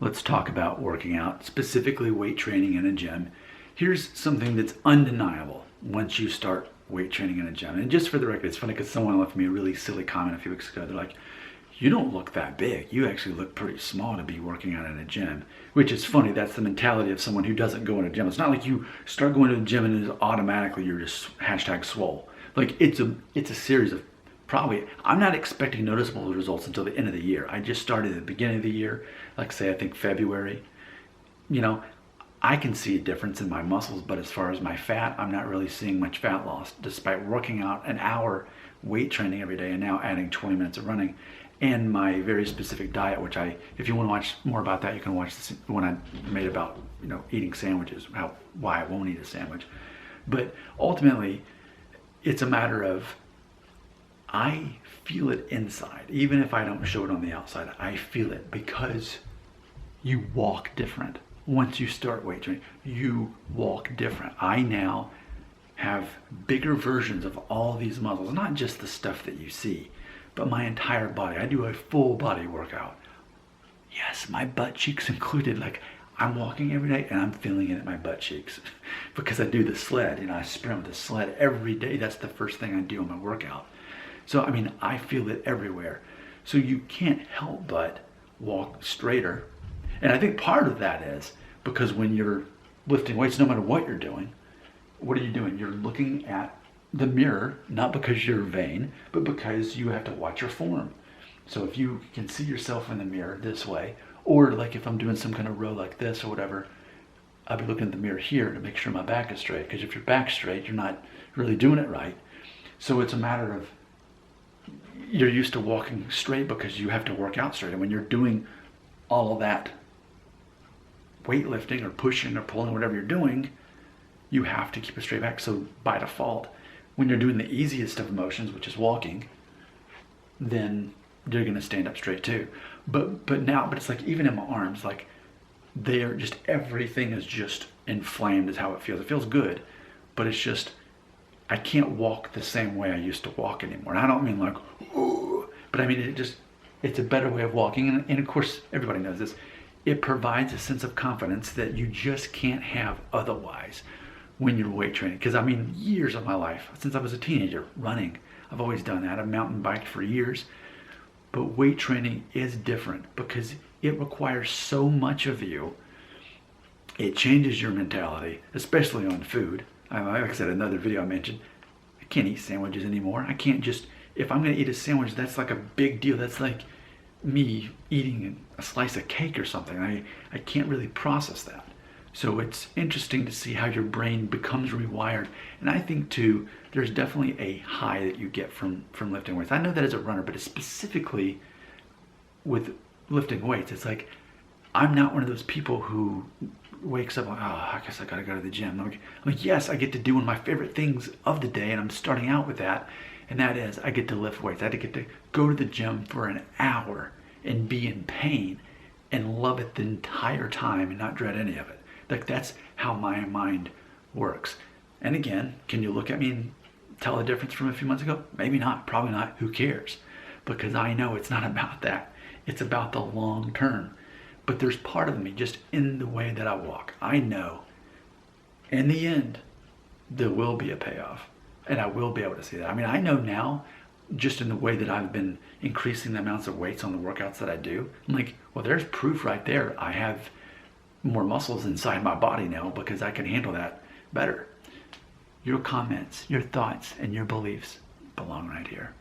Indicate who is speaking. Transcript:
Speaker 1: Let's talk about working out, specifically weight training in a gym. Here's something that's undeniable once you start weight training in a gym. And just for the record, it's funny because someone left me a really silly comment a few weeks ago. They're like, you don't look that big. You actually look pretty small to be working out in a gym, which is funny. That's the mentality of someone who doesn't go in a gym. It's not like you start going to the gym and automatically you're just hashtag swole. Like it's a series of I'm not expecting noticeable results until the end of the year. I just started at the beginning of the year, like say I think February. You know, I can see a difference in my muscles, but as far as my fat, I'm not really seeing much fat loss despite working out an hour weight training every day and now adding 20 minutes of running and my very specific diet, which if you want to watch more about that, you can watch this one I made about, eating sandwiches, why I won't eat a sandwich. But ultimately, it's a matter of I feel it inside. Even if I don't show it on the outside, I feel it because you walk different. Once you start weight training, you walk different. I now have bigger versions of all these muscles, not just the stuff that you see, but my entire body. I do a full body workout. Yes, my butt cheeks included. Like I'm walking every day and I'm feeling it in my butt cheeks because I do the sled. I sprint with the sled every day. That's the first thing I do on my workout. So, I feel it everywhere. So you can't help but walk straighter. And I think part of that is because when you're lifting weights, no matter what you're doing, what are you doing? You're looking at the mirror, not because you're vain, but because you have to watch your form. So if you can see yourself in the mirror this way, or like if I'm doing some kind of row like this or whatever, I'll be looking at the mirror here to make sure my back is straight. Because if your back's straight, you're not really doing it right. So it's a matter of you're used to walking straight because you have to work out straight. And when you're doing all of that weightlifting or pushing or pulling, whatever you're doing, you have to keep a straight back. So by default, when you're doing the easiest of motions, which is walking, then you're going to stand up straight too. But it's like even in my arms, like everything is just inflamed is how it feels. It feels good, but it's just, I can't walk the same way I used to walk anymore. And I don't mean like, ooh, but it's a better way of walking. And of course, everybody knows this. It provides a sense of confidence that you just can't have otherwise when you're weight training. Because years of my life, since I was a teenager, running, I've always done that. I've mountain biked for years. But weight training is different because it requires so much of you. It changes your mentality, especially on food. Like I said, another video I mentioned, I can't eat sandwiches anymore. I can't just, if I'm going to eat a sandwich, that's like a big deal. That's like me eating a slice of cake or something. I can't really process that. So it's interesting to see how your brain becomes rewired. And I think too, there's definitely a high that you get from lifting weights. I know that as a runner, but it's specifically with lifting weights. It's like, I'm not one of those people who wakes up like, oh, I guess I gotta go to the gym. I'm like, yes, I get to do one of my favorite things of the day, and I'm starting out with that, and that is I get to lift weights. I get to go to the gym for an hour and be in pain and love it the entire time and not dread any of it. Like that's how my mind works. And again, can you look at me and tell the difference from a few months ago? Maybe not, probably not. Who cares? Because I know it's not about that. It's about the long term. But there's part of me just in the way that I walk. I know in the end, there will be a payoff and I will be able to see that. I know now just in the way that I've been increasing the amounts of weights on the workouts that I do. I'm like, well, there's proof right there. I have more muscles inside my body now because I can handle that better. Your comments, your thoughts, and your beliefs belong right here.